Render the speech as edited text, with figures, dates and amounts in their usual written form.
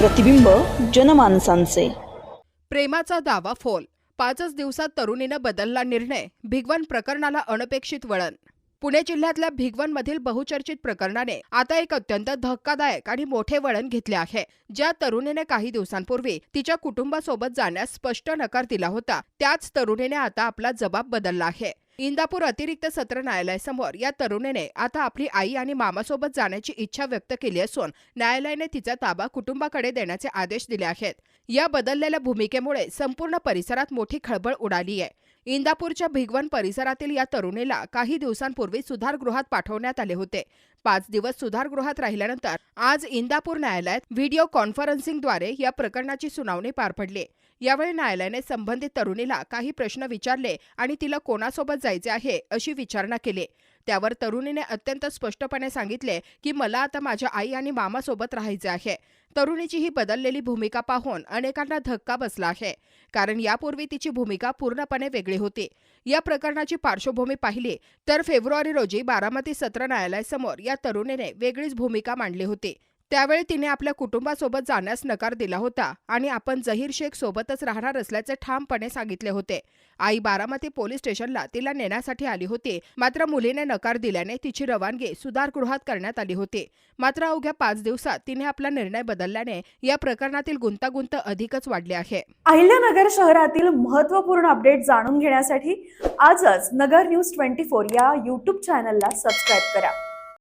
प्रतिबिंब जनमानसांचे। प्रेमाचा दावा फोल, 5च दिवसात तरुणीनं बदलला निर्णय, भिगवण प्रकरणाला अनपेक्षित वळण। पुणे जिल्ह्यातल्या भिगवणमधील बहुचर्चित प्रकरणाने आता एक अत्यंत धक्कादायक आणि मोठे वळण घेतले आहे। ज्या तरुणीने काही दिवसांपूर्वी तिच्या कुटुंबासोबत जाण्यास स्पष्ट नकार दिला होता, त्याच तरुणीने आता आपला जबाब बदलला आहे। इंदापूर अतिरिक्त सत्र न्यायालयासमोर या तरुणीने आता आपली आई आणि मामासोबत जाण्याची इच्छा व्यक्त केली असून न्यायालयाने तिचा ताबा कुटुंबाकडे देण्याचे आदेश दिले आहेत। या बदललेल्या भूमिकेमुळे संपूर्ण परिसरात मोठी खळबळ उडाली आहे। इंदापूरच्या भिगवण परिसरातील या तरुणीला काही दिवसांपूर्वी सुधारगृहात पाठवण्यात आले होते। 5 दिवस सुधारगृहात राहिल्यानंतर आज इंदापूर न्यायालयात व्हिडिओ कॉन्फरन्सिंगद्वारे या प्रकरणाची सुनावणी पार पडली। यावेळी न्यायालयाने संबंधित तरुणीला काही प्रश्न विचारले आणि तिला कोणासोबत जायचे आहे अशी विचारणा केली। त्यावर तरुणीने अत्यंत स्पष्टपणे सांगितले की मला आता माझ्या आई आणि मामासोबत राहायचे आहे। तरुणीची ही बदललेली भूमिका पाहून अनेकांना धक्का बसला आहे, कारण यापूर्वी तिची भूमिका पूर्णपणे वेगळी होती। या प्रकरणाची पार्श्वभूमी पाहिली तर फेब्रुवारी रोजी बारामती सत्र न्यायालयासमोर या तरुणीने वेगळीच भूमिका मांडली होती। त्यावेळी तिने आपल्या कुटुंबासोबत जाण्यास नकार दिला होता आणि आपण झहीर शेख सोबतच राहणार असल्याचे ठामपणे सांगितले होते। आई बारामती पोलीस स्टेशनला तिला नेण्यासाठी आली होती, मात्र मुलीने नकार दिल्याने तिची रवानगी सुधारगृहात करण्यात आली होती। मात्र अवघ्या 5 दिवसात तिने आपला निर्णय बदलल्याने या प्रकरणातील गुंतागुंत अधिकच वाढली आहे। अहिल्यानगर शहरातील महत्त्वपूर्ण अपडेट जाणून घेण्यासाठी आजच नगर न्यूज 24 या YouTube चॅनलला सबस्क्राइब करा।